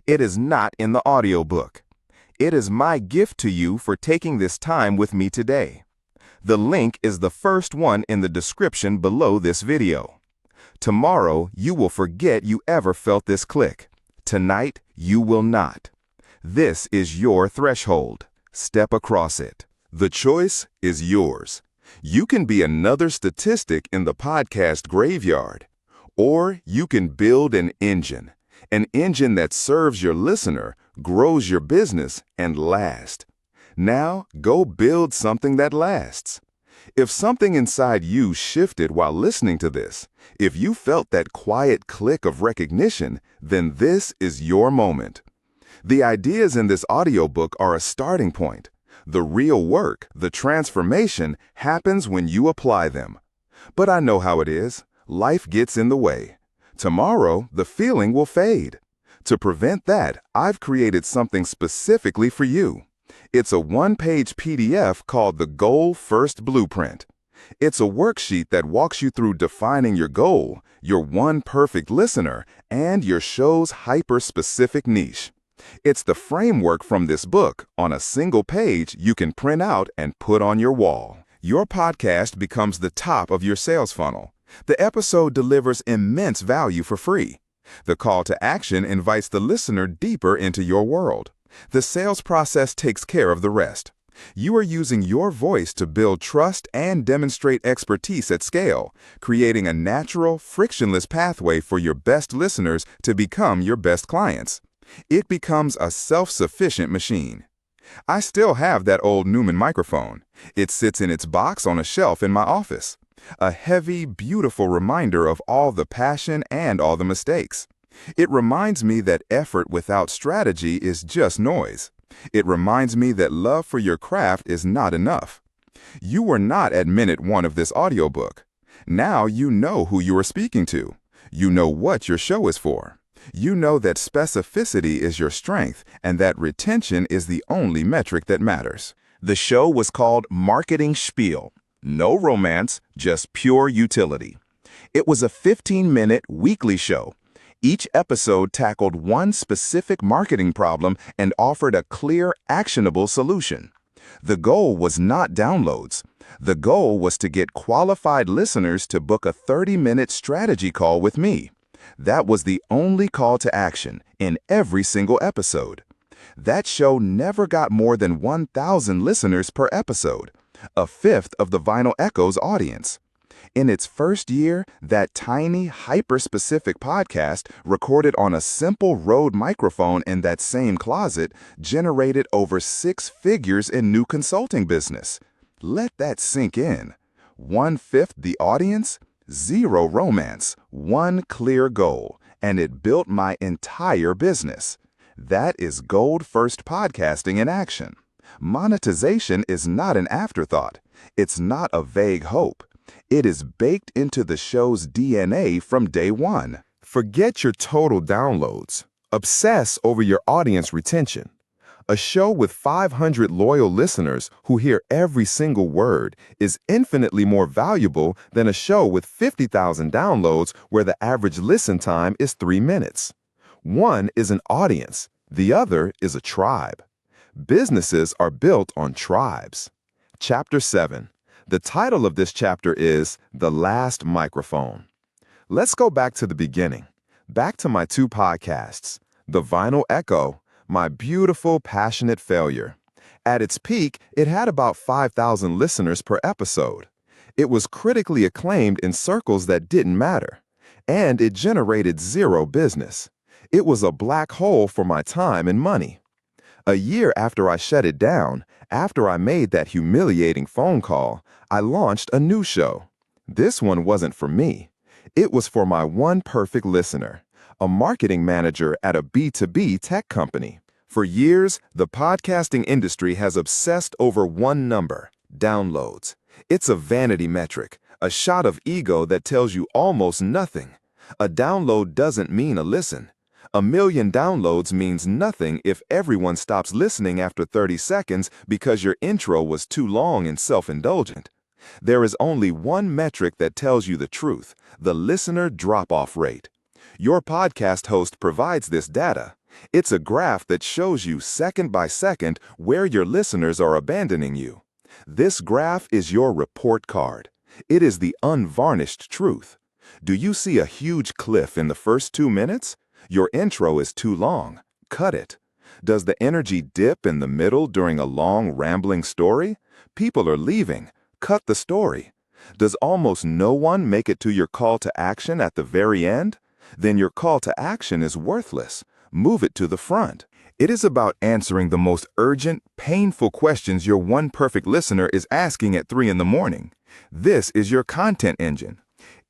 It is not in the audiobook. It is my gift to you for taking this time with me today. The link is the first one in the description below this video. Tomorrow, you will forget you ever felt this click. Tonight, you will not. This is your threshold. Step across it. The choice is yours. You can be another statistic in the podcast graveyard, or you can build an engine that serves your listener, grows your business, and lasts. Now, go build something that lasts. If something inside you shifted while listening to this, if you felt that quiet click of recognition, then this is your moment. The ideas in this audiobook are a starting point. The real work, the transformation, happens when you apply them. But I know how it is. Life gets in the way. Tomorrow, the feeling will fade. To prevent that, I've created something specifically for you. It's a one-page PDF called the Goal First Blueprint. It's a worksheet that walks you through defining your goal, your one perfect listener, and your show's hyper-specific niche. It's the framework from this book on a single page you can print out and put on your wall. Your podcast becomes the top of your sales funnel. The episode delivers immense value for free. The call to action invites the listener deeper into your world. The sales process takes care of the rest. You are using your voice to build trust and demonstrate expertise at scale, creating a natural, frictionless pathway for your best listeners to become your best clients. It becomes a self-sufficient machine. I still have that old Neumann microphone. It sits in its box on a shelf in my office. A heavy, beautiful reminder of all the passion and all the mistakes. It reminds me that effort without strategy is just noise. It reminds me that love for your craft is not enough. You were not at minute 1 of this audiobook. Now you know who you are speaking to. You know what your show is for. You know that specificity is your strength and that retention is the only metric that matters. The show was called Marketing Spiel. No romance, just pure utility. It was a 15-minute weekly show. Each episode tackled one specific marketing problem and offered a clear, actionable solution. The goal was not downloads. The goal was to get qualified listeners to book a 30-minute strategy call with me. That was the only call to action in every single episode. That show never got more than 1,000 listeners per episode, a fifth of the Vinyl Echo's audience. In its first year, that tiny, hyper-specific podcast, recorded on a simple Rode microphone in that same closet, generated over 6 figures in new consulting business. Let that sink in. 1/5 the audience, 0 romance, 1 clear goal, and it built my entire business. That is Gold First podcasting in action. Monetization is not an afterthought. It's not a vague hope. It is baked into the show's DNA from day one. Forget your total downloads. Obsess over your audience retention. A show with 500 loyal listeners who hear every single word is infinitely more valuable than a show with 50,000 downloads where the average listen time is 3 minutes. One is an audience. The other is a tribe. Businesses are built on tribes. Chapter 7. The title of this chapter is The Last Microphone. Let's go back to the beginning. Back to my 2 podcasts, The Vinyl Echo, my beautiful, passionate failure. At its peak, it had about 5,000 listeners per episode. It was critically acclaimed in circles that didn't matter, and it generated 0 business. It was a black hole for my time and money. A year after I shut it down, after I made that humiliating phone call, I launched a new show. This one wasn't for me. It was for my one perfect listener, a marketing manager at a B2B tech company. For years, the podcasting industry has obsessed over one number: downloads. It's a vanity metric, a shot of ego that tells you almost nothing. A download doesn't mean a listen. 1 million downloads means nothing if everyone stops listening after 30 seconds because your intro was too long and self-indulgent. There is only one metric that tells you the truth: the listener drop-off rate. Your podcast host provides this data. It's a graph that shows you second by second where your listeners are abandoning you. This graph is your report card. It is the unvarnished truth. Do you see a huge cliff in the first 2 minutes? Your intro is too long. Cut it. Does the energy dip in the middle during a long, rambling story? People are leaving. Cut the story. Does almost no one make it to your call to action at the very end? Then your call to action is worthless. Move it to the front. It is about answering the most urgent, painful questions your one perfect listener is asking at 3 in the morning. This is your content engine.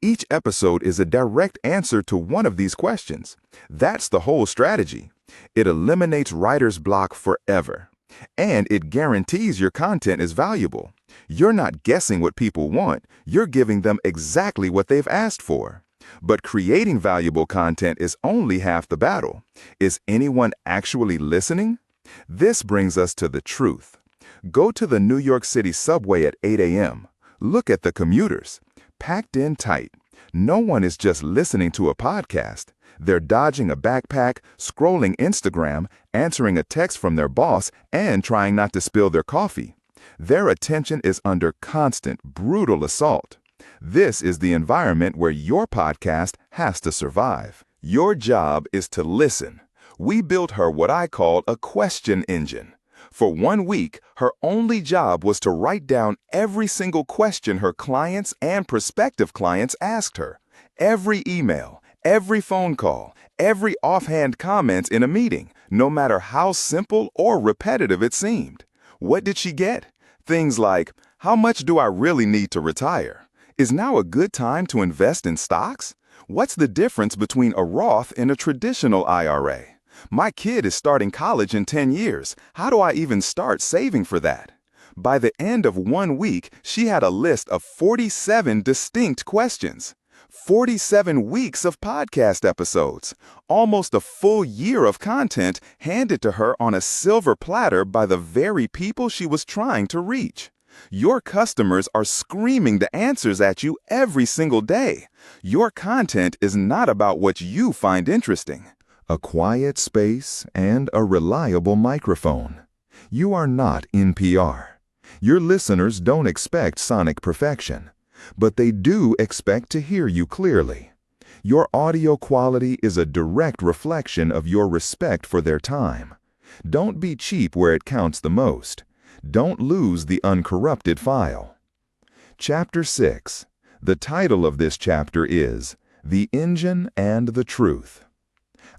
Each episode is a direct answer to one of these questions. That's the whole strategy. It eliminates writer's block forever. And it guarantees your content is valuable. You're not guessing what people want. You're giving them exactly what they've asked for. But creating valuable content is only half the battle. Is anyone actually listening? This brings us to the truth. Go to the New York City subway at 8 a.m. Look at the commuters. Packed in tight. No one is just listening to a podcast. They're dodging a backpack, scrolling Instagram, answering a text from their boss, and trying not to spill their coffee. Their attention is under constant, brutal assault. This is the environment where your podcast has to survive. Your job is to listen. We built her what I call a question engine. For 1 week, her only job was to write down every single question her clients and prospective clients asked her. Every email, every phone call, every offhand comment in a meeting, no matter how simple or repetitive it seemed. What did she get? Things like, how much do I really need to retire? Is now a good time to invest in stocks? What's the difference between a Roth and a traditional IRA? My kid is starting college in 10 years. How do I even start saving for that? By the end of 1 week, she had a list of 47 distinct questions. 47 weeks of podcast episodes. Almost a full year of content handed to her on a silver platter by the very people she was trying to reach. Your customers are screaming the answers at you every single day. Your content is not about what you find interesting. A quiet space and a reliable microphone. You are not NPR. Your listeners don't expect sonic perfection, but they do expect to hear you clearly. Your audio quality is a direct reflection of your respect for their time. Don't be cheap where it counts the most. Don't lose the uncorrupted file. Chapter 6. The title of this chapter is The Engine and the Truth.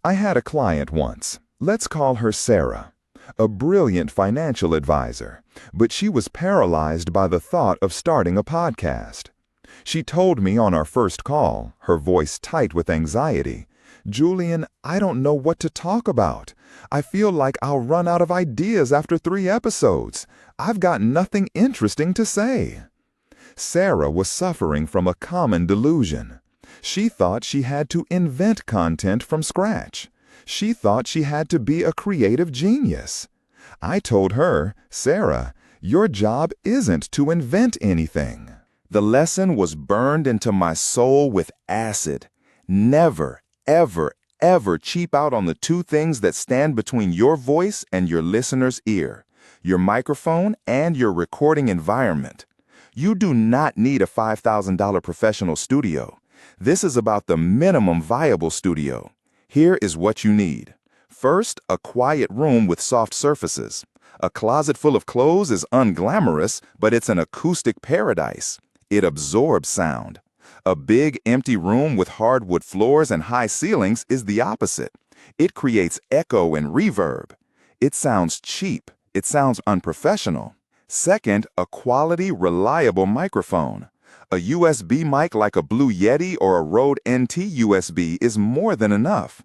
I had a client once. Let's call her Sarah. A brilliant financial advisor, but she was paralyzed by the thought of starting a podcast. She told me on our first call, her voice tight with anxiety, "Julian, I don't know what to talk about. I feel like I'll run out of ideas after 3 episodes. I've got nothing interesting to say." Sarah was suffering from a common delusion. She thought she had to invent content from scratch. She thought she had to be a creative genius. I told her, "Sarah, your job isn't to invent anything." The lesson was burned into my soul with acid. Never, ever, ever cheap out on the 2 things that stand between your voice and your listener's ear: your microphone and your recording environment. You do not need a $5,000 professional studio. This is about the minimum viable studio. Here is what you need. First, a quiet room with soft surfaces. A closet full of clothes is unglamorous, but it's an acoustic paradise. It absorbs sound. A big, empty room with hardwood floors and high ceilings is the opposite. It creates echo and reverb. It sounds cheap. It sounds unprofessional. Second, a quality, reliable microphone. A USB mic like a Blue Yeti or a Rode NT USB is more than enough.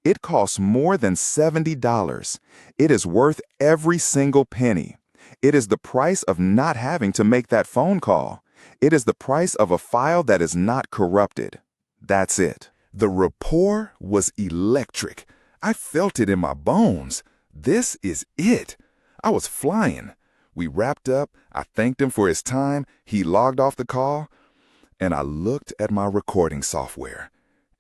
It costs more than $70. It is worth every single penny. It is the price of not having to make that phone call. It is the price of a file that is not corrupted. That's it. The rapport was electric. I felt it in my bones. This is it. I was flying. We wrapped up. I thanked him for his time. He logged off the call. And I looked at my recording software.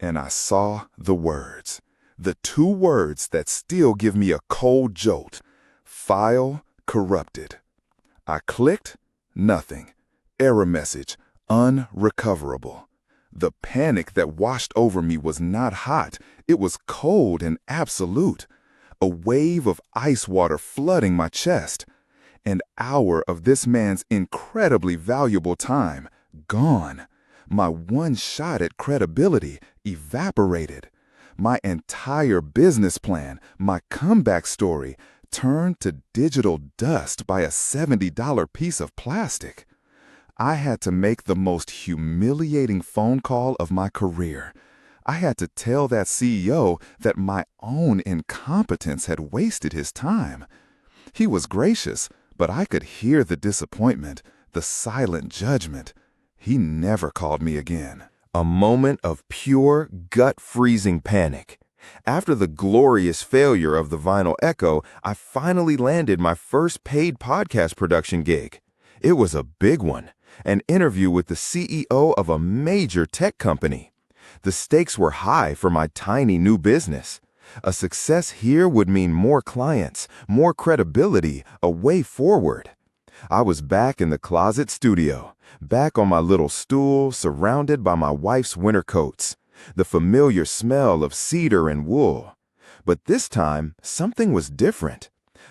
And I saw the words. The two words that still give me a cold jolt. File corrupted. I clicked, nothing. Error message, unrecoverable. The panic that washed over me was not hot. It was cold and absolute. A wave of ice water flooding my chest. An hour of this man's incredibly valuable time, gone. My one shot at credibility evaporated. My entire business plan, my comeback story, turned to digital dust by a $70 piece of plastic. I had to make the most humiliating phone call of my career. I had to tell that CEO that my own incompetence had wasted his time. He was gracious, but I could hear the disappointment, the silent judgment. He never called me again. A moment of pure, gut-freezing panic. After the glorious failure of the Vinyl Echo, I finally landed my first paid podcast production gig. It was a big one, an interview with the CEO of a major tech company. The stakes were high for my tiny new business. A success here would mean more clients, more credibility, a way forward. I was back in the closet studio, back on my little stool, surrounded by my wife's winter coats, the familiar smell of cedar and wool. But this time, something was different.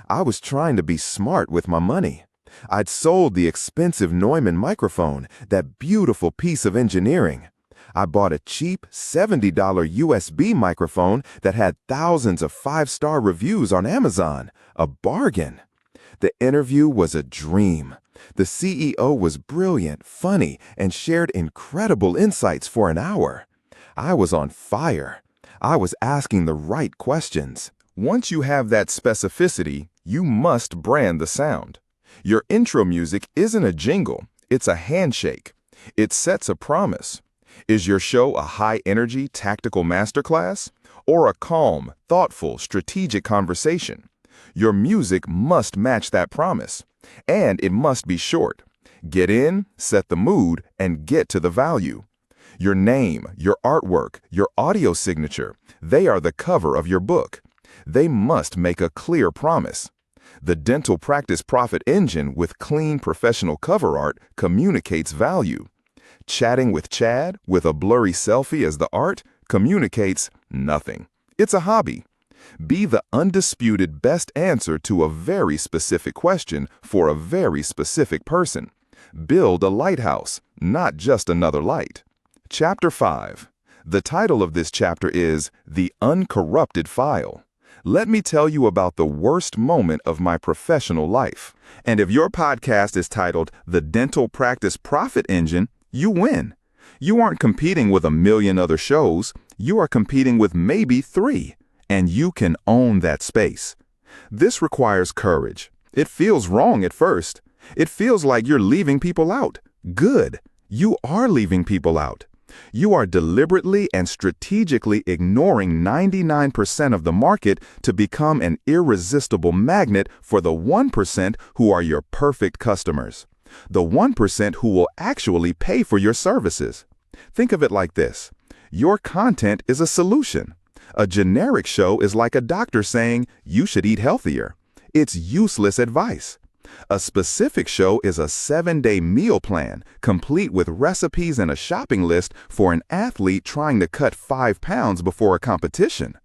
I was trying to be smart with my money. I'd sold the expensive Neumann microphone, that beautiful piece of engineering. I bought a cheap $70 USB microphone that had thousands of 5-star reviews on Amazon. A bargain. The interview was a dream. The CEO was brilliant, funny, and shared incredible insights for an hour. I was on fire. I was asking the right questions. Once you have that specificity, you must brand the sound. Your intro music isn't a jingle, it's a handshake. It sets a promise. Is your show a high-energy, tactical masterclass or a calm, thoughtful, strategic conversation? Your music must match that promise, and it must be short. Get in, set the mood, and get to the value. Your name, your artwork, your audio signature, they are the cover of your book. They must make a clear promise. The dental practice profit engine with clean professional cover art communicates value. Chatting with Chad with a blurry selfie as the art communicates nothing. It's a hobby. Be the undisputed best answer to a very specific question for a very specific person. Build a lighthouse, not just another light. Chapter 5. The title of this chapter is The Uncorrupted File. Let me tell you about the worst moment of my professional life. And if your podcast is titled The Dental Practice Profit Engine, you win. You aren't competing with a million other shows. You are competing with maybe 3, and you can own that space. This requires courage. It feels wrong at first. It feels like you're leaving people out. Good. You are leaving people out. You are deliberately and strategically ignoring 99% of the market to become an irresistible magnet for the 1% who are your perfect customers. The 1% who will actually pay for your services. Think of it like this. Your content is a solution. A generic show is like a doctor saying you should eat healthier. It's useless advice. A specific show is a 7-day meal plan, complete with recipes and a shopping list for an athlete trying to cut 5 pounds before a competition.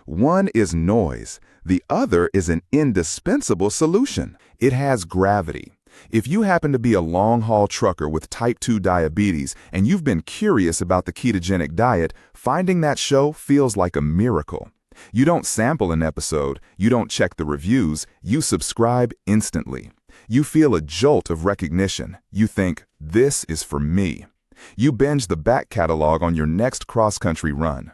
One is noise. The other is an indispensable solution. It has gravity. If you happen to be a long-haul trucker with type 2 diabetes and you've been curious about the ketogenic diet, finding that show feels like a miracle. You don't sample an episode, you don't check the reviews, you subscribe instantly. You feel a jolt of recognition. You think, this is for me. You binge the back catalog on your next cross-country run.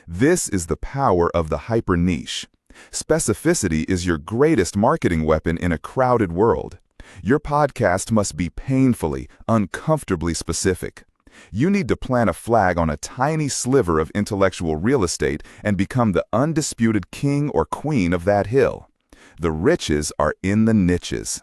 This is the power of the hyper niche. Specificity is your greatest marketing weapon in a crowded world. Your podcast must be painfully, uncomfortably specific. You need to plant a flag on a tiny sliver of intellectual real estate and become the undisputed king or queen of that hill. The riches are in the niches.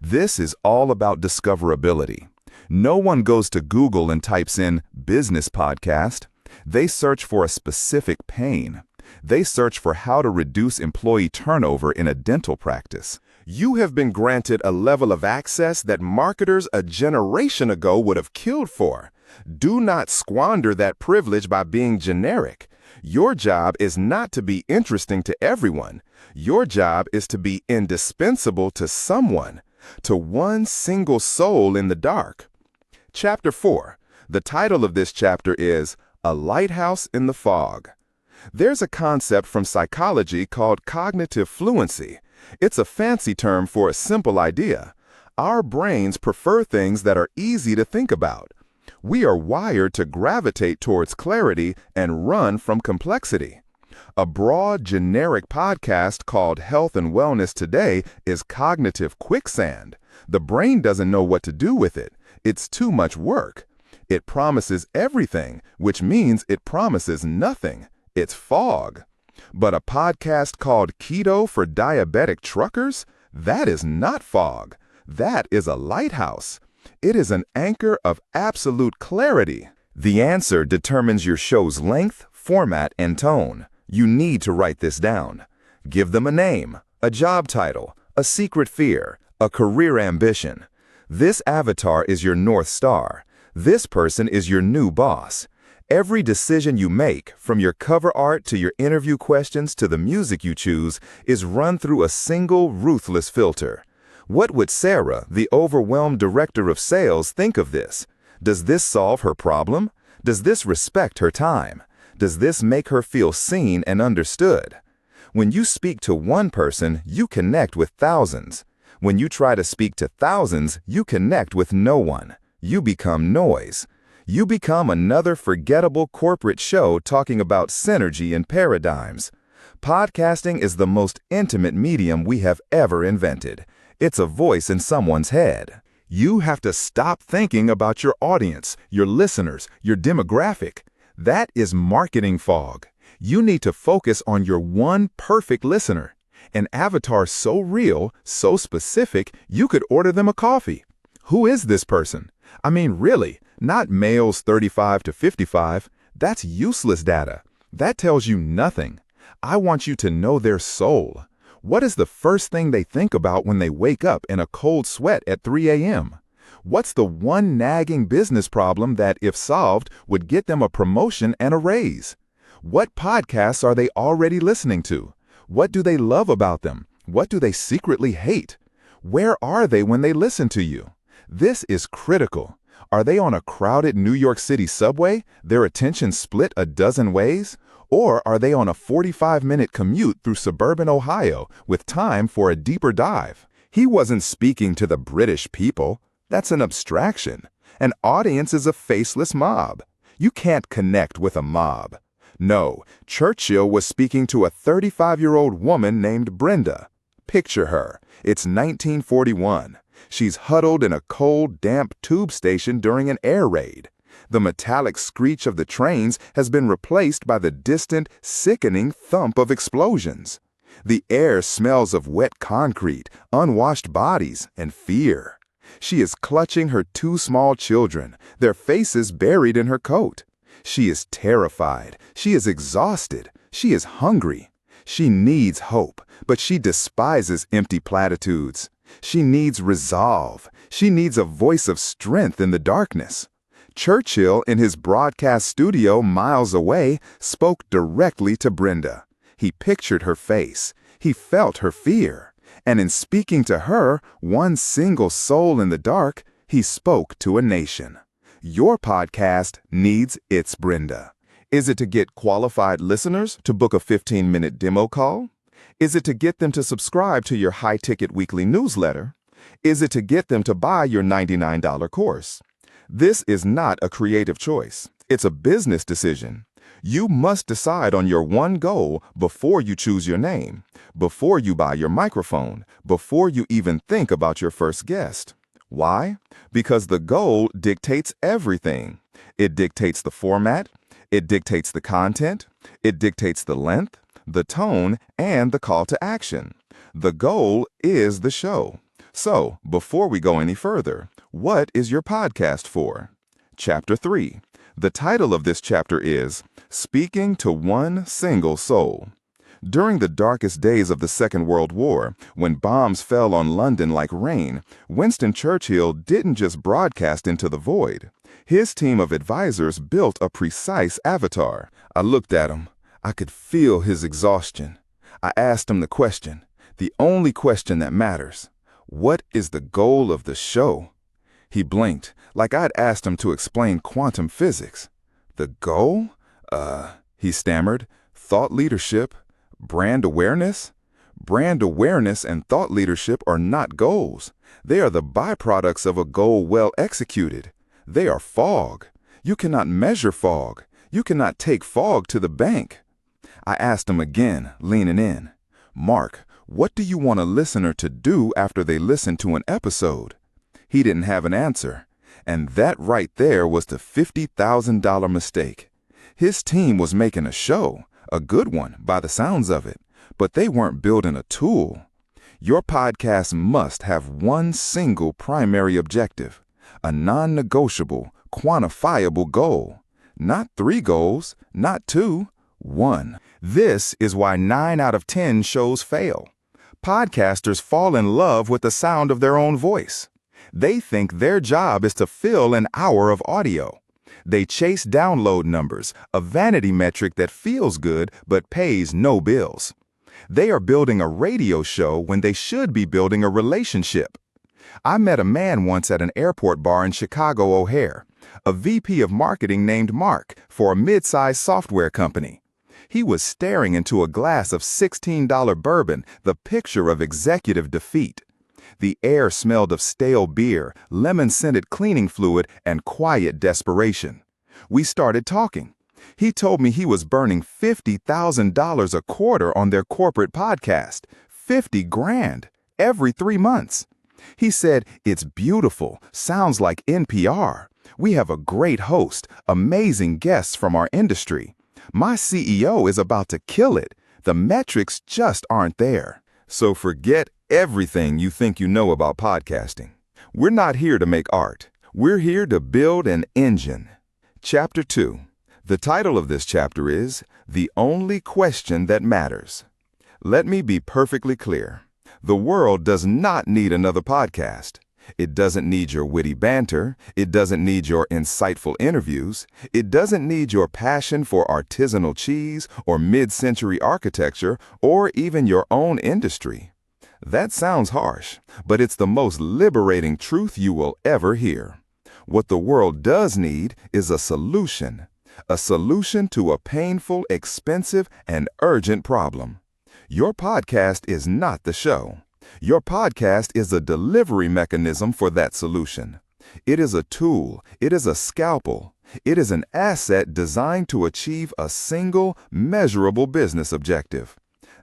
This is all about discoverability. No one goes to Google and types in business podcast. They search for a specific pain. They search for how to reduce employee turnover in a dental practice. You have been granted a level of access that marketers a generation ago would have killed for. Do not squander that privilege by being generic. Your job is not to be interesting to everyone. Your job is to be indispensable to someone, to one single soul in the dark. Chapter 4. The title of this chapter is A Lighthouse in the Fog. There's a concept from psychology called cognitive fluency. It's a fancy term for a simple idea. Our brains prefer things that are easy to think about. We are wired to gravitate towards clarity and run from complexity. A broad, generic podcast called Health and Wellness Today is cognitive quicksand. The brain doesn't know what to do with it. It's too much work. It promises everything, which means it promises nothing. It's fog. But a podcast called Keto for Diabetic Truckers? That is not fog. That is a lighthouse. It is an anchor of absolute clarity. The answer determines your show's length, format, and tone. You need to write this down. Give them a name, a job title, a secret fear, a career ambition. This avatar is your North Star. This person is your new boss. Every decision you make, from your cover art to your interview questions to the music you choose, is run through a single, ruthless filter. What would Sarah, the overwhelmed director of sales, think of this? Does this solve her problem? Does this respect her time? Does this make her feel seen and understood? When you speak to one person, you connect with thousands. When you try to speak to thousands, you connect with no one. You become noise. You become another forgettable corporate show talking about synergy and paradigms. Podcasting is the most intimate medium we have ever invented. It's a voice in someone's head. You have to stop thinking about your audience, your listeners, your demographic. That is marketing fog. You need to focus on your one perfect listener. An avatar so real, so specific, you could order them a coffee. Who is this person? I mean, really, not males 35 to 55. That's useless data. That tells you nothing. I want you to know their soul. What is the first thing they think about when they wake up in a cold sweat at 3 a.m.? What's the one nagging business problem that, if solved, would get them a promotion and a raise? What podcasts are they already listening to? What do they love about them? What do they secretly hate? Where are they when they listen to you? This is critical. Are they on a crowded New York City subway, their attention split a dozen ways? Or are they on a 45-minute commute through suburban Ohio with time for a deeper dive? He wasn't speaking to the British people. That's an abstraction. An audience is a faceless mob. You can't connect with a mob. No, Churchill was speaking to a 35-year-old woman named Brenda. Picture her. It's 1941. She's huddled in a cold, damp tube station during an air raid. The metallic screech of the trains has been replaced by the distant, sickening thump of explosions. The air smells of wet concrete, unwashed bodies, and fear. She is clutching her two small children, their faces buried in her coat. She is terrified. She is exhausted. She is hungry. She needs hope, but she despises empty platitudes. She needs resolve. She needs a voice of strength in the darkness. Churchill, in his broadcast studio miles away, spoke directly to Brenda. He pictured her face. He felt her fear. And in speaking to her, one single soul in the dark, he spoke to a nation. Your podcast needs its Brenda. Is it to get qualified listeners to book a 15-minute demo call? Is it to get them to subscribe to your high-ticket weekly newsletter? Is it to get them to buy your $99 course? This is not a creative choice. It's a business decision. You must decide on your one goal before you choose your name, before you buy your microphone, before you even think about your first guest. Why? Because the goal dictates everything. It dictates the format, it dictates the content, it dictates the length, the tone, and the call to action. The goal is the show. So, before we go any further, what is your podcast for? Chapter 3. The title of this chapter is Speaking to One Single Soul. During the darkest days of the Second World War, when bombs fell on London like rain, Winston Churchill didn't just broadcast into the void. His team of advisors built a precise avatar. I looked at him. I could feel his exhaustion. I asked him the question, the only question that matters. What is the goal of the show? He blinked, like I'd asked him to explain quantum physics. The goal? He stammered. Thought leadership. Brand awareness? Brand awareness and thought leadership are not goals. They are the byproducts of a goal well executed. They are fog. You cannot measure fog. You cannot take fog to the bank. I asked him again, leaning in. Mark, what do you want a listener to do after they listen to an episode? He didn't have an answer. And that right there was the $50,000 mistake. His team was making a show, a good one by the sounds of it, but they weren't building a tool. Your podcast must have one single primary objective, a non-negotiable, quantifiable goal. Not 3 goals, not 2, 1. This is why 9 out of 10 shows fail. Podcasters fall in love with the sound of their own voice. They think their job is to fill an hour of audio. They chase download numbers, a vanity metric that feels good but pays no bills. They are building a radio show when they should be building a relationship. I met a man once at an airport bar in Chicago O'Hare, a VP of marketing named Mark for a mid-sized software company. He was staring into a glass of $16 bourbon, the picture of executive defeat. The air smelled of stale beer, lemon-scented cleaning fluid, and quiet desperation. We started talking. He told me he was burning $50,000 a quarter on their corporate podcast, $50,000 every 3 months. He said, "It's beautiful, sounds like NPR. We have a great host, amazing guests from our industry. My CEO is about to kill it. The metrics just aren't there." So forget everything you think you know about podcasting. We're not here to make art. We're here to build an engine. Chapter 2. The title of this chapter is The Only Question That Matters. Let me be perfectly clear. The world does not need another podcast. It doesn't need your witty banter. It doesn't need your insightful interviews. It doesn't need your passion for artisanal cheese or mid-century architecture or even your own industry. That sounds harsh, but it's the most liberating truth you will ever hear. What the world does need is a solution to a painful, expensive, and urgent problem. Your podcast is not the show. Your podcast is a delivery mechanism for that solution. It is a tool. It is a scalpel. It is an asset designed to achieve a single, measurable business objective.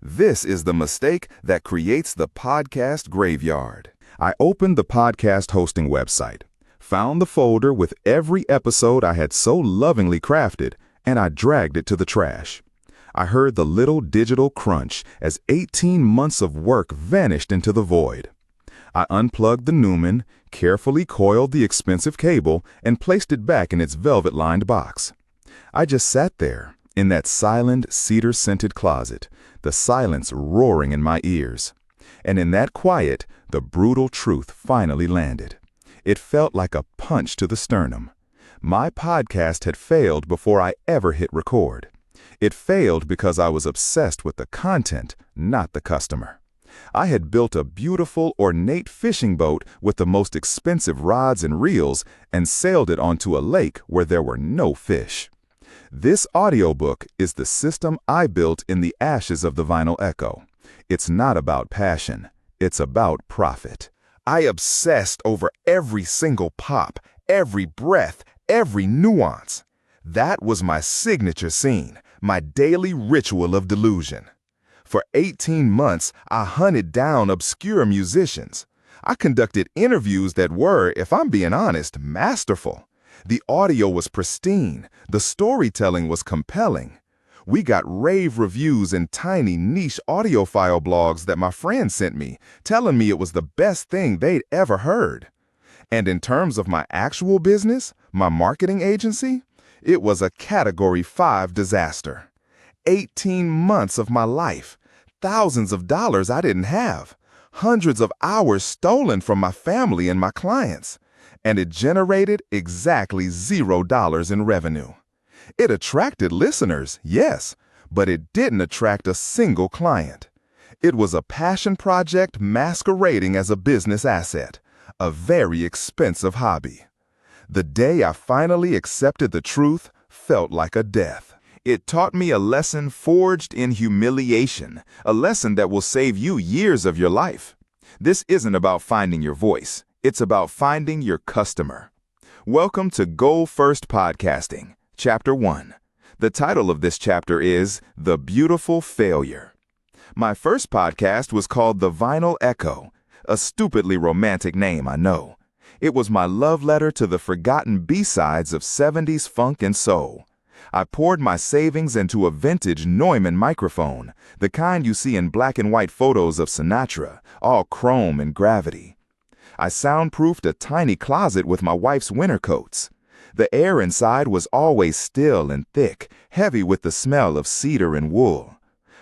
This is the mistake that creates the podcast graveyard. I opened the podcast hosting website, found the folder with every episode I had so lovingly crafted, and I dragged it to the trash. I heard the little digital crunch as 18 months of work vanished into the void. I unplugged the Newman, carefully coiled the expensive cable, and placed it back in its velvet-lined box. I just sat there, in that silent, cedar-scented closet, the silence roaring in my ears. And in that quiet, the brutal truth finally landed. It felt like a punch to the sternum. My podcast had failed before I ever hit record. It failed because I was obsessed with the content, not the customer. I had built a beautiful, ornate fishing boat with the most expensive rods and reels and sailed it onto a lake where there were no fish. This audiobook is the system I built in the ashes of the vinyl echo. It's not about passion. It's about profit. I obsessed over every single pop, every breath, every nuance. That was my signature scene, my daily ritual of delusion. For 18 months, I hunted down obscure musicians. I conducted interviews that were, if I'm being honest, masterful. The audio was pristine. The storytelling was compelling. We got rave reviews in tiny niche audiophile blogs that my friends sent me, telling me it was the best thing they'd ever heard. And in terms of my actual business, my marketing agency, It was a Category 5 disaster. 18 months of my life, thousands of dollars I didn't have, hundreds of hours stolen from my family and my clients, and it generated exactly $0 in revenue. It attracted listeners, yes, but it didn't attract a single client. It was a passion project masquerading as a business asset, a very expensive hobby. The day I finally accepted the truth felt like a death. It taught me a lesson forged in humiliation, a lesson that will save you years of your life. This isn't about finding your voice. It's about finding your customer. Welcome to Goal First Podcasting, Chapter 1. The title of this chapter is The Beautiful Failure. My first podcast was called The Vinyl Echo, a stupidly romantic name, I know. It was my love letter to the forgotten B-sides of 70s funk and soul. I poured my savings into a vintage Neumann microphone, the kind you see in black and white photos of Sinatra, all chrome and gravity. I soundproofed a tiny closet with my wife's winter coats. The air inside was always still and thick, heavy with the smell of cedar and wool.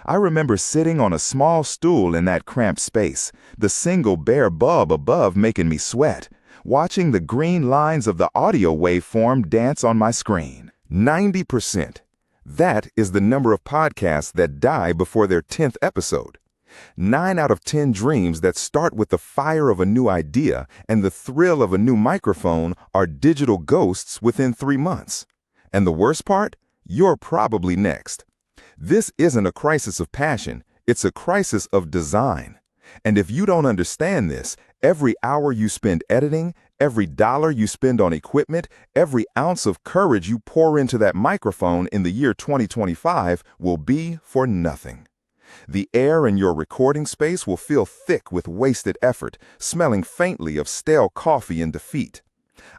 I remember sitting on a small stool in that cramped space, the single bare bulb above making me sweat, watching the green lines of the audio waveform dance on my screen. 90%. That is the number of podcasts that die before their 10th episode. 9 out of 10 dreams that start with the fire of a new idea and the thrill of a new microphone are digital ghosts within 3 months. And the worst part? You're probably next. This isn't a crisis of passion, it's a crisis of design. And if you don't understand this, every hour you spend editing, every dollar you spend on equipment, every ounce of courage you pour into that microphone in the year 2025 will be for nothing. The air in your recording space will feel thick with wasted effort, smelling faintly of stale coffee and defeat.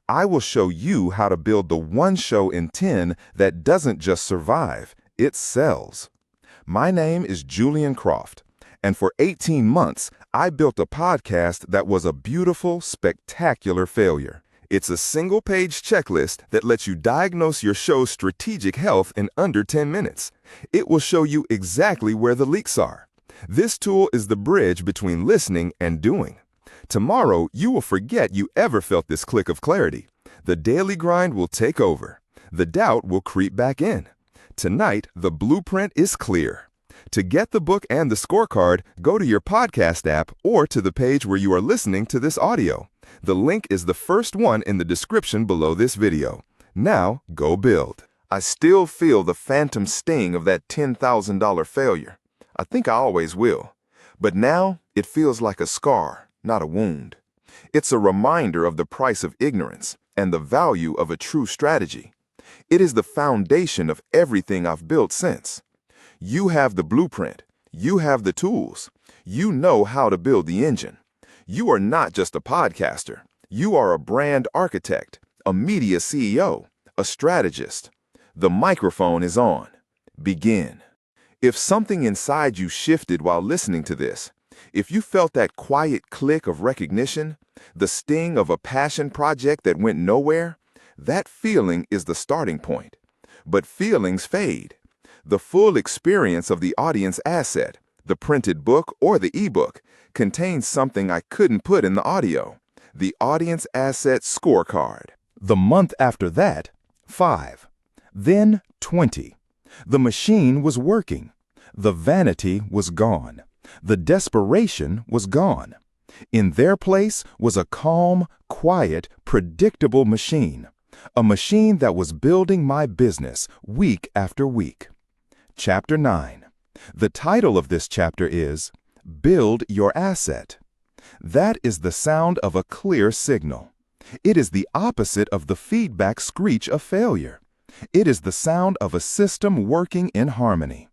I will show you how to build the one show in 10 that doesn't just survive, it sells. My name is Julian Croft. And for 18 months, I built a podcast that was a beautiful, spectacular failure. It's a single-page checklist that lets you diagnose your show's strategic health in under 10 minutes. It will show you exactly where the leaks are. This tool is the bridge between listening and doing. Tomorrow, you will forget you ever felt this click of clarity. The daily grind will take over. The doubt will creep back in. Tonight, the blueprint is clear. To get the book and the scorecard, go to your podcast app or to the page where you are listening to this audio. The link is the first one in the description below this video. Now, go build. I still feel the phantom sting of that $10,000 failure. I think I always will. But now, it feels like a scar, not a wound. It's a reminder of the price of ignorance and the value of a true strategy. It is the foundation of everything I've built since. You have the blueprint. You have the tools. You know how to build the engine. You are not just a podcaster. You are a brand architect, a media CEO, a strategist. The microphone is on. Begin. If something inside you shifted while listening to this, if you felt that quiet click of recognition, the sting of a passion project that went nowhere, that feeling is the starting point. But feelings fade. The full experience of the audience asset, the printed book or the ebook, contains something I couldn't put in the audio, the audience asset scorecard. The month after that, 5. Then 20. The machine was working. The vanity was gone. The desperation was gone. In their place was a calm, quiet, predictable machine. A machine that was building my business week after week. Chapter 9. The title of this chapter is Build Your Asset. That is the sound of a clear signal. It is the opposite of the feedback screech of failure. It is the sound of a system working in harmony.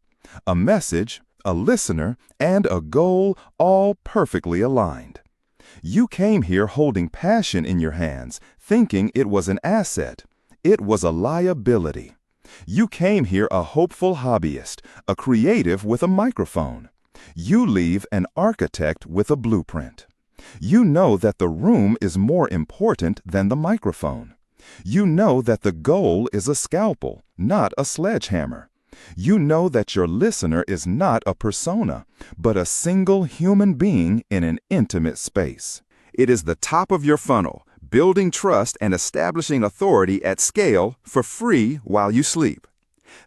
A message, a listener, and a goal all perfectly aligned. You came here holding passion in your hands, thinking it was an asset. It was a liability. You came here a hopeful hobbyist, a creative with a microphone. You leave an architect with a blueprint. You know that the room is more important than the microphone. You know that the goal is a scalpel, not a sledgehammer. You know that your listener is not a persona, but a single human being in an intimate space. It is the top of your funnel, building trust and establishing authority at scale for free while you sleep.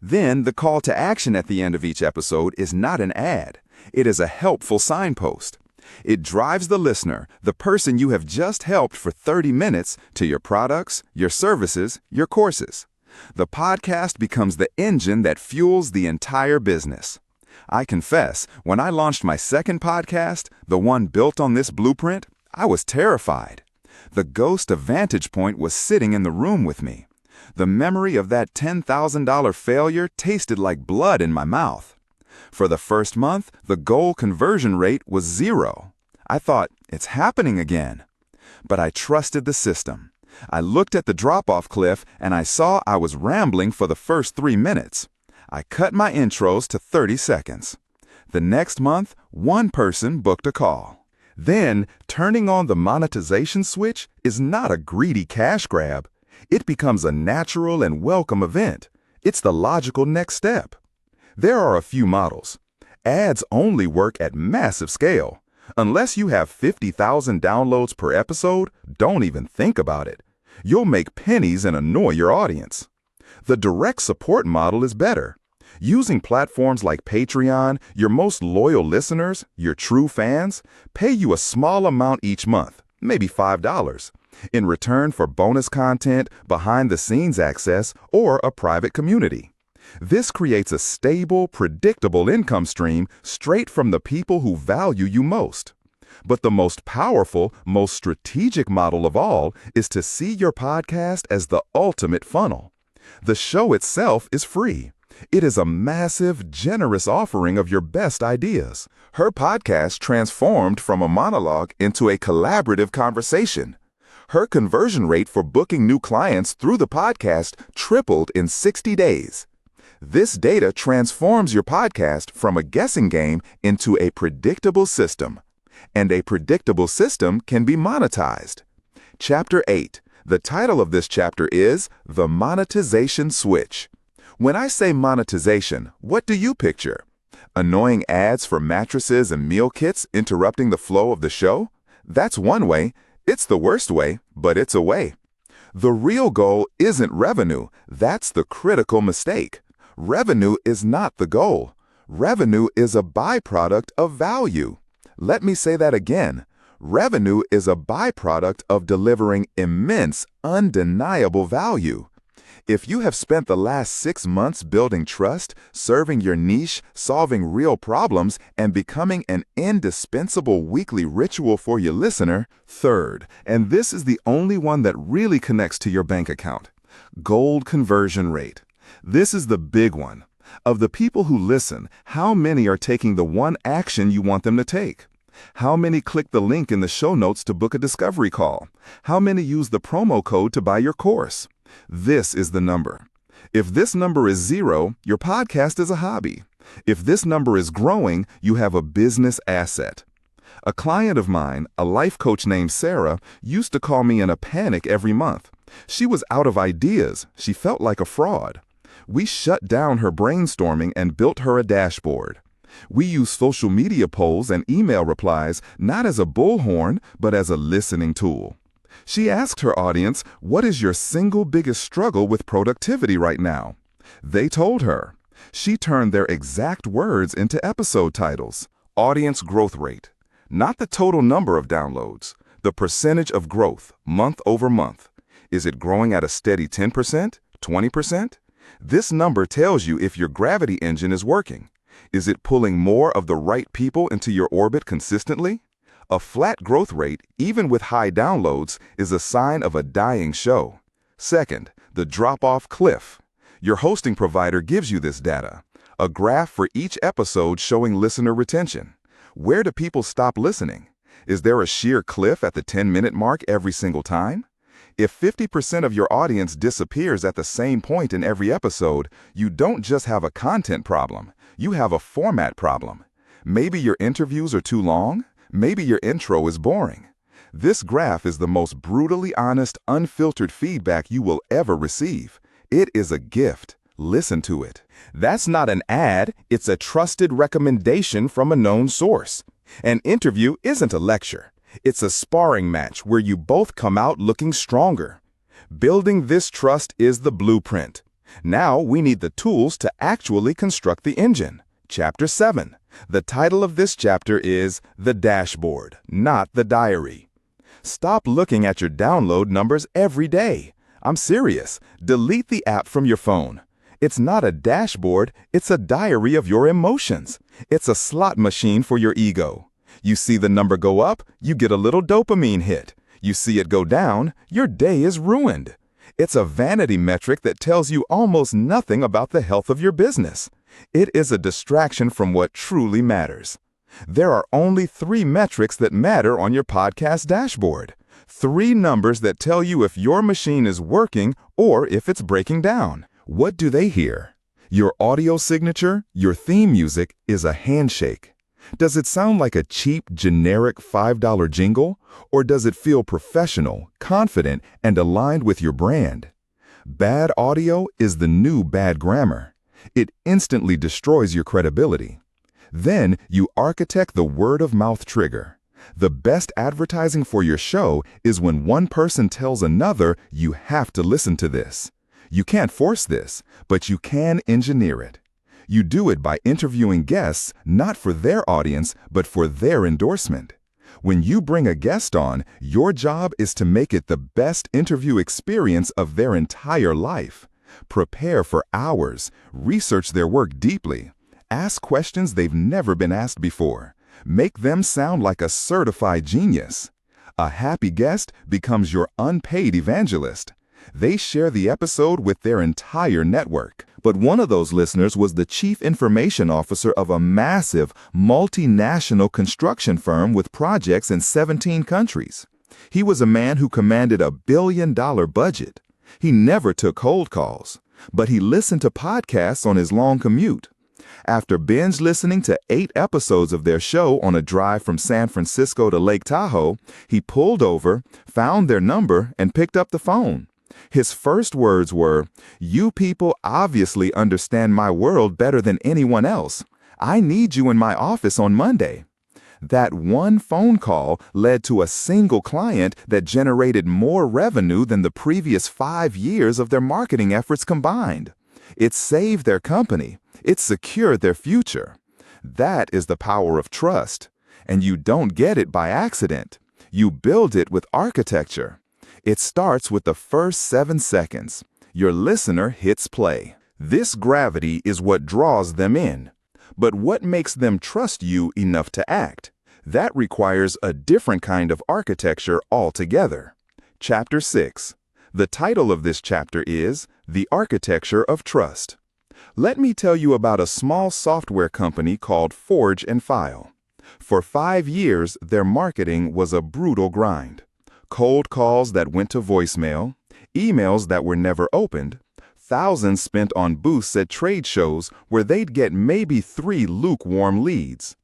Then the call to action at the end of each episode is not an ad. It is a helpful signpost. It drives the listener, the person you have just helped for 30 minutes, to your products, your services, your courses. The podcast becomes the engine that fuels the entire business. I confess, when I launched my second podcast, the one built on this blueprint, I was terrified. The ghost of Vantage Point was sitting in the room with me. The memory of that $10,000 failure tasted like blood in my mouth. For the first month, the goal conversion rate was 0. I thought, it's happening again. But I trusted the system. I looked at the drop-off cliff and I saw I was rambling for the first 3 minutes. I cut my intros to 30 seconds. The next month, one person booked a call. Then, turning on the monetization switch is not a greedy cash grab. It becomes a natural and welcome event. It's the logical next step. There are a few models. Ads only work at massive scale. Unless you have 50,000 downloads per episode, don't even think about it. You'll make pennies and annoy your audience. The direct support model is better. Using platforms like Patreon, your most loyal listeners, your true fans, pay you a small amount each month, maybe $5, in return for bonus content, behind-the-scenes access, or a private community. This creates a stable, predictable income stream straight from the people who value you most. But the most powerful, most strategic model of all is to see your podcast as the ultimate funnel. The show itself is free. It is a massive, generous offering of your best ideas. Her podcast transformed from a monologue into a collaborative conversation. Her conversion rate for booking new clients through the podcast tripled in 60 days. This data transforms your podcast from a guessing game into a predictable system. And a predictable system can be monetized. Chapter 8. The title of this chapter is The Monetization Switch. When I say monetization, what do you picture? Annoying ads for mattresses and meal kits interrupting the flow of the show? That's one way. It's the worst way, but it's a way. The real goal isn't revenue. That's the critical mistake. Revenue is not the goal. Revenue is a byproduct of value. Let me say that again. Revenue is a byproduct of delivering immense, undeniable value. If you have spent the last 6 months building trust, serving your niche, solving real problems, and becoming an indispensable weekly ritual for your listener, third, and this is the only one that really connects to your bank account, gold conversion rate. This is the big one. Of the people who listen, how many are taking the one action you want them to take? How many click the link in the show notes to book a discovery call? How many use the promo code to buy your course? This is the number. If this number is 0, your podcast is a hobby. If this number is growing, you have a business asset. A client of mine, a life coach named Sarah, used to call me in a panic every month. She was out of ideas. She felt like a fraud. We shut down her brainstorming and built her a dashboard. We use social media polls and email replies not as a bullhorn, but as a listening tool. She asked her audience, what is your single biggest struggle with productivity right now? They told her. She turned their exact words into episode titles. Audience growth rate. Not the total number of downloads. The percentage of growth, month over month. Is it growing at a steady 10%? 20%? This number tells you if your gravity engine is working. Is it pulling more of the right people into your orbit consistently? A flat growth rate, even with high downloads, is a sign of a dying show. Second, the drop-off cliff. Your hosting provider gives you this data. A graph for each episode showing listener retention. Where do people stop listening? Is there a sheer cliff at the 10-minute mark every single time? If 50% of your audience disappears at the same point in every episode, you don't just have a content problem. You have a format problem. Maybe your interviews are too long. Maybe your intro is boring. This graph is the most brutally honest, unfiltered feedback you will ever receive. It is a gift. Listen to it. That's not an ad, it's a trusted recommendation from a known source. An interview isn't a lecture. It's a sparring match where you both come out looking stronger. Building this trust is the blueprint. Now we need the tools to actually construct the engine. Chapter 7. The title of this chapter is The Dashboard, Not the Diary. Stop looking at your download numbers every day. I'm serious. Delete the app from your phone. It's not a dashboard, it's a diary of your emotions. It's a slot machine for your ego. You see the number go up, you get a little dopamine hit. You see it go down, your day is ruined. It's a vanity metric that tells you almost nothing about the health of your business. It is a distraction from what truly matters. There are only 3 metrics that matter on your podcast dashboard. 3 numbers that tell you if your machine is working or if it's breaking down. What do they hear? Your audio signature, your theme music, is a handshake. Does it sound like a cheap, generic $5 jingle? Or does it feel professional, confident, and aligned with your brand? Bad audio is the new bad grammar. It instantly destroys your credibility. Then you architect the word-of-mouth trigger. The best advertising for your show is when one person tells another, you have to listen to this. You can't force this, but you can engineer it. You do it by interviewing guests, not for their audience, but for their endorsement. When you bring a guest on, your job is to make it the best interview experience of their entire life. Prepare for hours, research their work deeply. Ask questions they've never been asked before. Make them sound like a certified genius. A happy guest becomes your unpaid evangelist. They share the episode with their entire network. But one of those listeners was the chief information officer of a massive, multinational construction firm with projects in 17 countries. He was a man who commanded $1 billion budget. He never took cold calls, but he listened to podcasts on his long commute. After binge listening to 8 episodes of their show on a drive from San Francisco to Lake Tahoe, he pulled over, found their number, and picked up the phone. His first words were, "You people obviously understand my world better than anyone else. I need you in my office on Monday." That one phone call led to a single client that generated more revenue than the previous 5 years of their marketing efforts combined. It saved their company. It secured their future. That is the power of trust. And you don't get it by accident. You build it with architecture. It starts with the first 7 seconds. Your listener hits play. This gravity is what draws them in. But what makes them trust you enough to act? That requires a different kind of architecture altogether. Chapter 6. The title of this chapter is The Architecture of Trust. Let me tell you about a small software company called Forge and File. For 5 years, their marketing was a brutal grind. Cold calls that went to voicemail, emails that were never opened, thousands spent on booths at trade shows where they'd get maybe 3 lukewarm leads.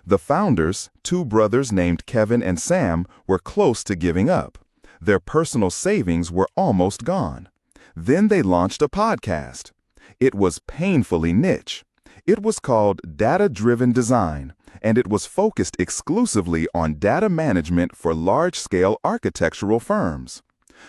The founders, 2 brothers named Kevin and Sam, were close to giving up. Their personal savings were almost gone. Then they launched a podcast. It was painfully niche. It was called Data-Driven Design, and it was focused exclusively on data management for large-scale architectural firms.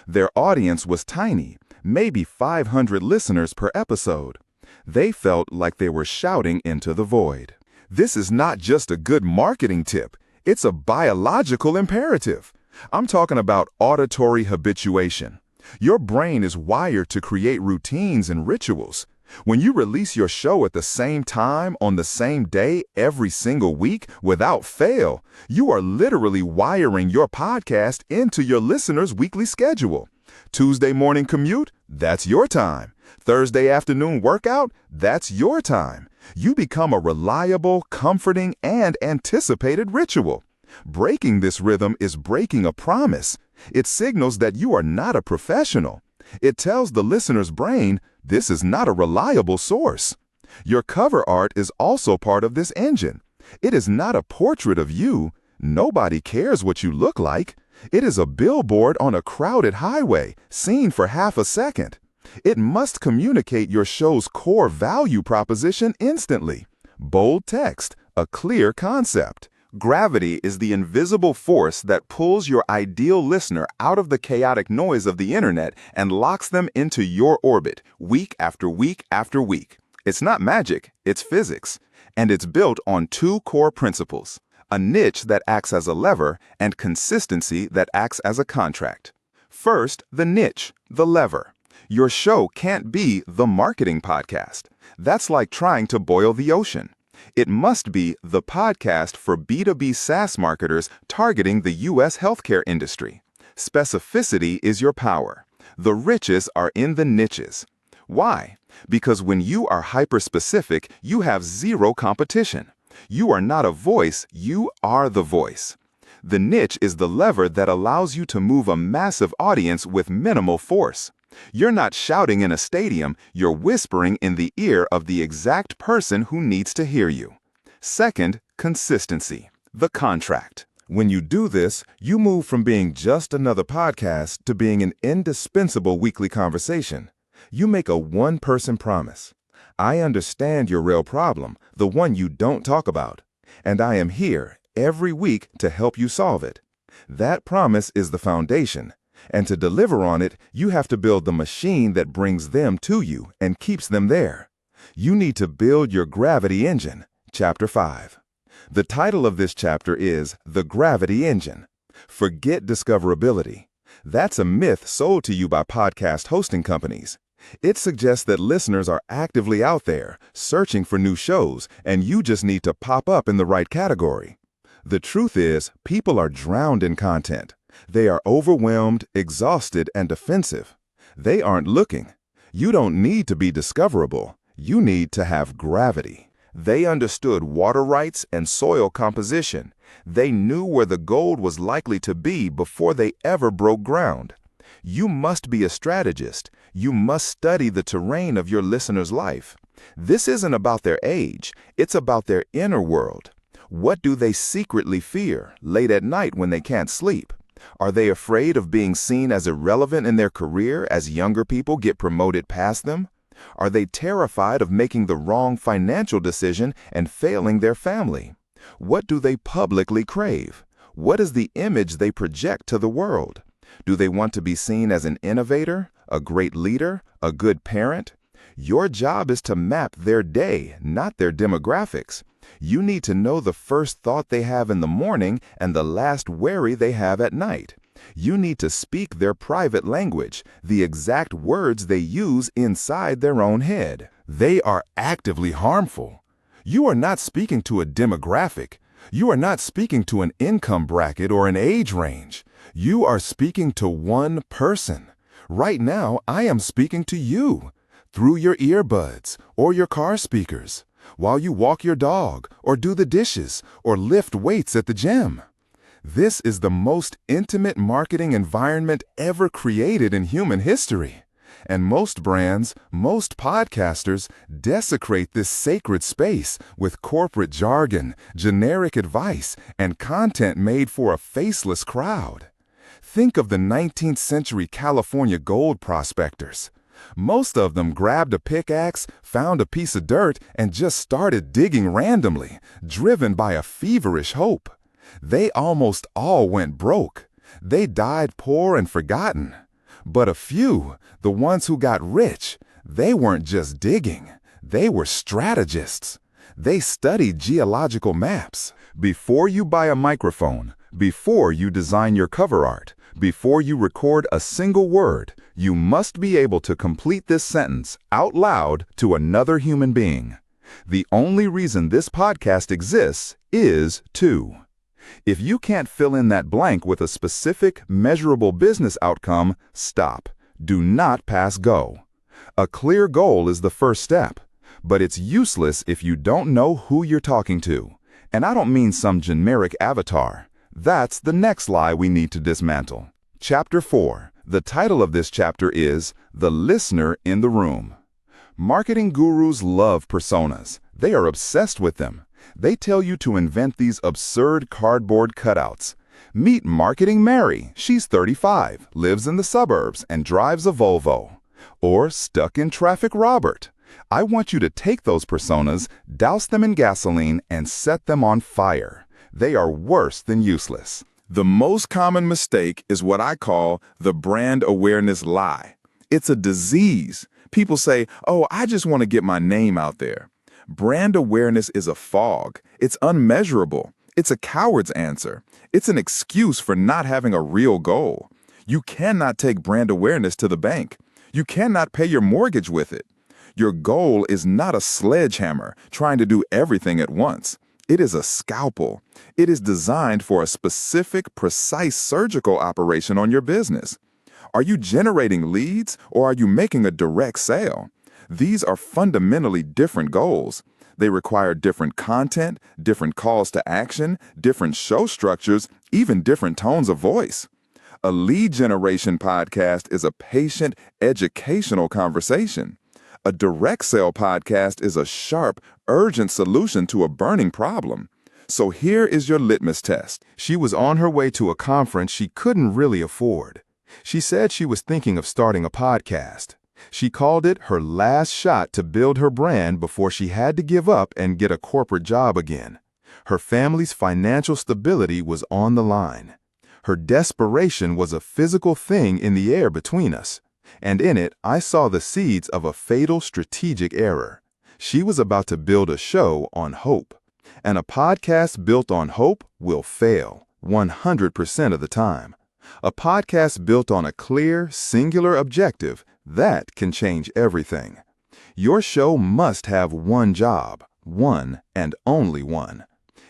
Their audience was tiny, maybe 500 listeners per episode. They felt like they were shouting into the void. This is not just a good marketing tip. It's a biological imperative. I'm talking about auditory habituation. Your brain is wired to create routines and rituals. When you release your show at the same time on the same day every single week without fail, you are literally wiring your podcast into your listeners' weekly schedule. Tuesday morning commute, that's your time. Thursday afternoon workout, that's your time. You become a reliable, comforting, and anticipated ritual. Breaking this rhythm is breaking a promise. It signals that you are not a professional. It tells the listener's brain, this is not a reliable source. Your cover art is also part of this engine. It is not a portrait of you. Nobody cares what you look like. It is a billboard on a crowded highway, seen for half a second. It must communicate your show's core value proposition instantly. Bold text, a clear concept. Gravity is the invisible force that pulls your ideal listener out of the chaotic noise of the internet and locks them into your orbit, week after week after week. It's not magic, it's physics. And it's built on two core principles: a niche that acts as a lever and consistency that acts as a contract. First, the niche, the lever. Your show can't be the marketing podcast. That's like trying to boil the ocean. It must be the podcast for B2B SaaS marketers targeting the U.S. healthcare industry. Specificity is your power. The riches are in the niches. Why? Because when you are hyper-specific, you have zero competition. You are not a voice, you are the voice. The niche is the lever that allows you to move a massive audience with minimal force. You're not shouting in a stadium, you're whispering in the ear of the exact person who needs to hear you. Second, consistency, the contract. When you do this, you move from being just another podcast to being an indispensable weekly conversation. You make a one-person promise. I understand your real problem, the one you don't talk about, and I am here every week to help you solve it. That promise is the foundation. And to deliver on it, you have to build the machine that brings them to you and keeps them there. You need to build your gravity engine. Chapter 5. The title of this chapter is The Gravity Engine. Forget discoverability. That's a myth sold to you by podcast hosting companies. It suggests that listeners are actively out there, searching for new shows, and you just need to pop up in the right category. The truth is, people are drowned in content. They are overwhelmed, exhausted, and defensive. They aren't looking. You don't need to be discoverable. You need to have gravity. They understood water rights and soil composition. They knew where the gold was likely to be before they ever broke ground. You must be a strategist. You must study the terrain of your listener's life. This isn't about their age. It's about their inner world. What do they secretly fear late at night when they can't sleep? Are they afraid of being seen as irrelevant in their career as younger people get promoted past them? Are they terrified of making the wrong financial decision and failing their family? What do they publicly crave? What is the image they project to the world? Do they want to be seen as an innovator, a great leader, a good parent? Your job is to map their day, not their demographics. You need to know the first thought they have in the morning and the last worry they have at night. You need to speak their private language, the exact words they use inside their own head. They are actively harmful. You are not speaking to a demographic. You are not speaking to an income bracket or an age range. You are speaking to one person. Right now, I am speaking to you through your earbuds or your car speakers, while you walk your dog or do the dishes or lift weights at the gym. This is the most intimate marketing environment ever created in human history. And most brands, most podcasters desecrate this sacred space with corporate jargon, generic advice, and content made for a faceless crowd. Think of the 19th century California gold prospectors. Most of them grabbed a pickaxe, found a piece of dirt, and just started digging randomly, driven by a feverish hope. They almost all went broke. They died poor and forgotten. But a few, the ones who got rich, they weren't just digging. They were strategists. They studied geological maps. Before you buy a microphone, before you design your cover art, before you record a single word, you must be able to complete this sentence out loud to another human being. The only reason this podcast exists is to. If you can't fill in that blank with a specific, measurable business outcome, stop. Do not pass go. A clear goal is the first step, but it's useless if you don't know who you're talking to. And I don't mean some generic avatar. That's the next lie we need to dismantle. Chapter 4. The title of this chapter is The Listener in the Room. Marketing gurus love personas. They are obsessed with them. They tell you to invent these absurd cardboard cutouts. Meet Marketing Mary. She's 35, lives in the suburbs, and drives a Volvo. Or Stuck in Traffic Robert. I want you to take those personas, douse them in gasoline, and set them on fire. They are worse than useless. The most common mistake is what I call the brand awareness lie. It's a disease. People say, "Oh, I just want to get my name out there." Brand awareness is a fog. It's unmeasurable. It's a coward's answer. It's an excuse for not having a real goal. You cannot take brand awareness to the bank. You cannot pay your mortgage with it. Your goal is not a sledgehammer trying to do everything at once. It is a scalpel. It is designed for a specific, precise surgical operation on your business. Are you generating leads or are you making a direct sale? These are fundamentally different goals. They require different content, different calls to action, different show structures, even different tones of voice. A lead generation podcast is a patient, educational conversation. A direct sale podcast is a sharp, urgent solution to a burning problem. So here is your litmus test. She was on her way to a conference she couldn't really afford. She said she was thinking of starting a podcast. She called it her last shot to build her brand before she had to give up and get a corporate job again. Her family's financial stability was on the line. Her desperation was a physical thing in the air between us. And in it, I saw the seeds of a fatal strategic error. She was about to build a show on hope. And a podcast built on hope will fail 100% of the time. A podcast built on a clear, singular objective, that can change everything. Your show must have one job, one and only one.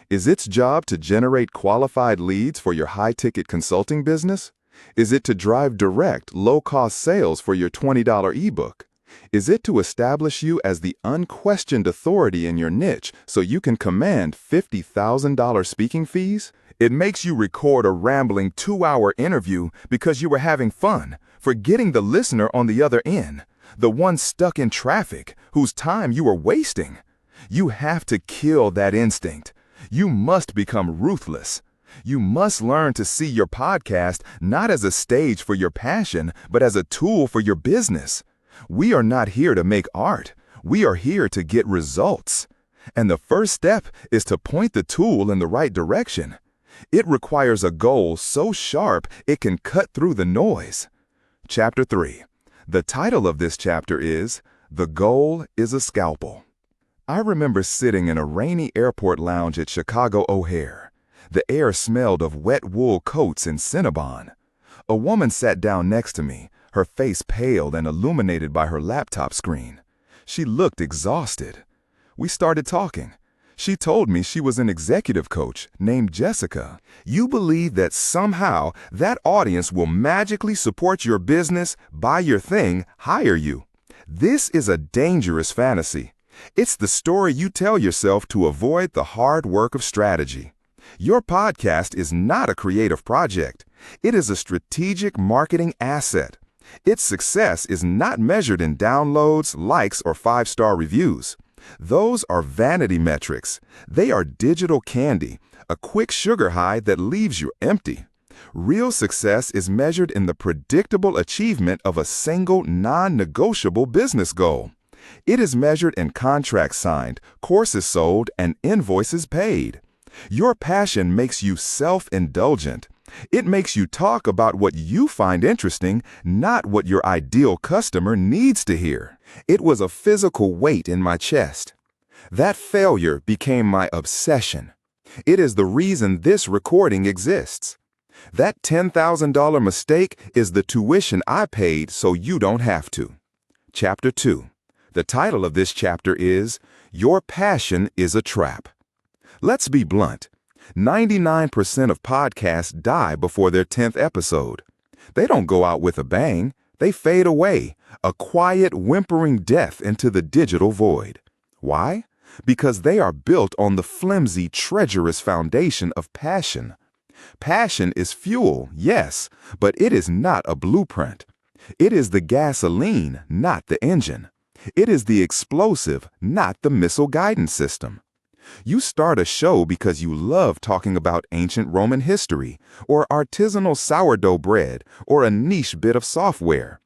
Is its job to generate qualified leads for your high-ticket consulting business? Is it to drive direct, low-cost sales for your $20 ebook? Is it to establish you as the unquestioned authority in your niche so you can command $50,000 speaking fees? It makes you record a rambling 2-hour interview because you were having fun, forgetting the listener on the other end, the one stuck in traffic whose time you were wasting. You have to kill that instinct. You must become ruthless. You must learn to see your podcast not as a stage for your passion, but as a tool for your business. We are not here to make art. We are here to get results. And the first step is to point the tool in the right direction. It requires a goal so sharp it can cut through the noise. Chapter 3. The title of this chapter is The Goal is a Scalpel. I remember sitting in a rainy airport lounge at Chicago O'Hare. The air smelled of wet wool coats and Cinnabon. A woman sat down next to me, her face pale and illuminated by her laptop screen. She looked exhausted. We started talking. She told me she was an executive coach named Jessica. You believe that somehow that audience will magically support your business, buy your thing, hire you. This is a dangerous fantasy. It's the story you tell yourself to avoid the hard work of strategy. Your podcast is not a creative project. It is a strategic marketing asset. Its success is not measured in downloads, likes, or 5-star reviews. Those are vanity metrics. They are digital candy, a quick sugar high that leaves you empty. Real success is measured in the predictable achievement of a single, non-negotiable business goal. It is measured in contracts signed, courses sold, and invoices paid. Your passion makes you self-indulgent. It makes you talk about what you find interesting, not what your ideal customer needs to hear. It was a physical weight in my chest. That failure became my obsession. It is the reason this recording exists. That $10,000 mistake is the tuition I paid so you don't have to. Chapter 2. The title of this chapter is Your Passion is a Trap. Let's be blunt. 99% of podcasts die before their 10th episode. They don't go out with a bang. They fade away, a quiet, whimpering death into the digital void. Why? Because they are built on the flimsy, treacherous foundation of passion. Passion is fuel, yes, but it is not a blueprint. It is the gasoline, not the engine. It is the explosive, not the missile guidance system. You start a show because you love talking about ancient Roman history, or artisanal sourdough bread, or a niche bit of software.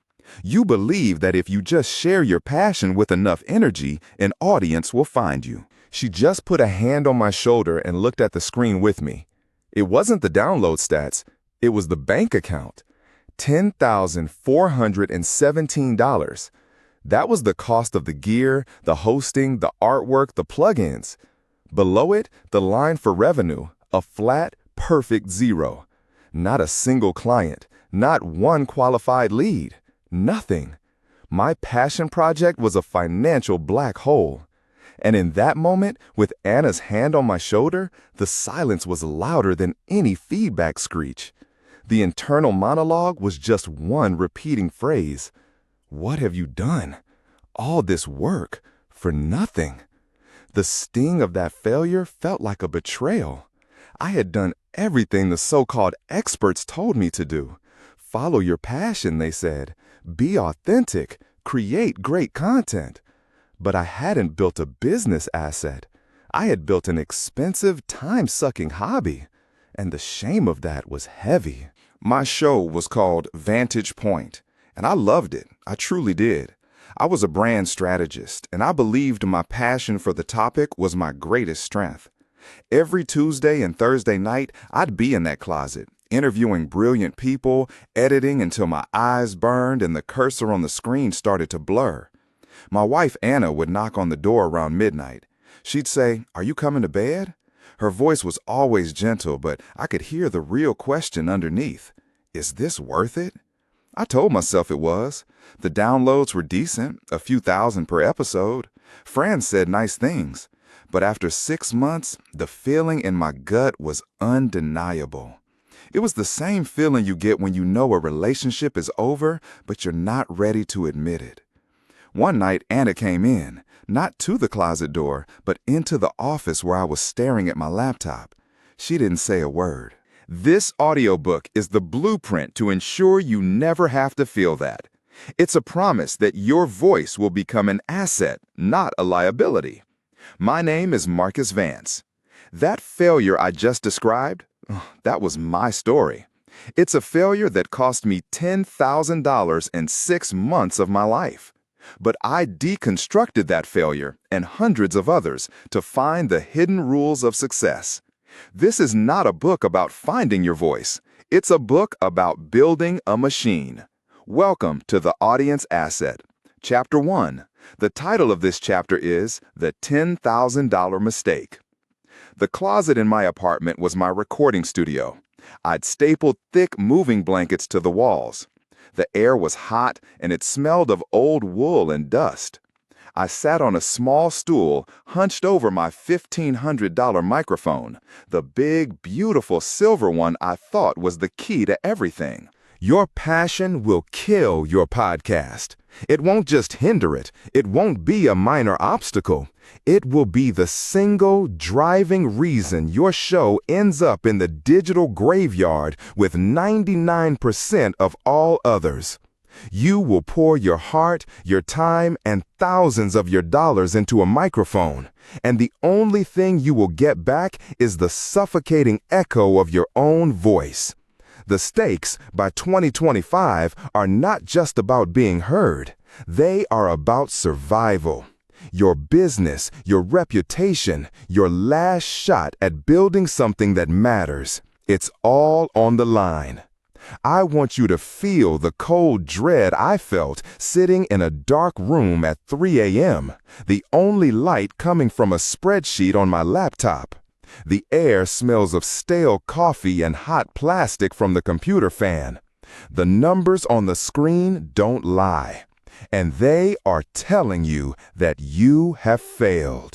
You believe that if you just share your passion with enough energy, an audience will find you. She just put a hand on my shoulder and looked at the screen with me. It wasn't the download stats, it was the bank account. $10,417. That was the cost of the gear, the hosting, the artwork, the plugins. Below it, the line for revenue, a flat, perfect zero. Not a single client, not one qualified lead, nothing. My passion project was a financial black hole. And in that moment, with Anna's hand on my shoulder, the silence was louder than any feedback screech. The internal monologue was just one repeating phrase. What have you done? All this work for nothing. The sting of that failure felt like a betrayal. I had done everything the so-called experts told me to do. Follow your passion, they said. Be authentic. Create great content. But I hadn't built a business asset. I had built an expensive, time-sucking hobby. And the shame of that was heavy. My show was called Vantage Point, and I loved it. I truly did. I was a brand strategist, and I believed my passion for the topic was my greatest strength. Every Tuesday and Thursday night, I'd be in that closet, interviewing brilliant people, editing until my eyes burned and the cursor on the screen started to blur. My wife Anna would knock on the door around midnight. She'd say, "Are you coming to bed?" Her voice was always gentle, but I could hear the real question underneath. Is this worth it? I told myself it was. The downloads were decent, a few thousand per episode. Friends said nice things. But after 6 months, the feeling in my gut was undeniable. It was the same feeling you get when you know a relationship is over, but you're not ready to admit it. One night, Anna came in, not to the closet door, but into the office where I was staring at my laptop. She didn't say a word. This audiobook is the blueprint to ensure you never have to feel that. It's a promise that your voice will become an asset, not a liability. My name is Marcus Vance. That failure I just described, that was my story. It's a failure that cost me $10,000 in 6 months of my life. But I deconstructed that failure and hundreds of others to find the hidden rules of success. This is not a book about finding your voice. It's a book about building a machine. Welcome to The Audience Asset. Chapter 1. The title of this chapter is The $10,000 Mistake. The closet in my apartment was my recording studio. I'd stapled thick moving blankets to the walls. The air was hot and it smelled of old wool and dust. I sat on a small stool, hunched over my $1,500 microphone, the big, beautiful silver one I thought was the key to everything. Your passion will kill your podcast. It won't just hinder it. It won't be a minor obstacle. It will be the single driving reason your show ends up in the digital graveyard with 99% of all others. You will pour your heart, your time, and thousands of your dollars into a microphone, and the only thing you will get back is the suffocating echo of your own voice. The stakes by 2025 are not just about being heard. They are about survival. Your business, your reputation, your last shot at building something that matters. It's all on the line. I want you to feel the cold dread I felt sitting in a dark room at 3 a.m., the only light coming from a spreadsheet on my laptop. The air smells of stale coffee and hot plastic from the computer fan. The numbers on the screen don't lie, and they are telling you that you have failed.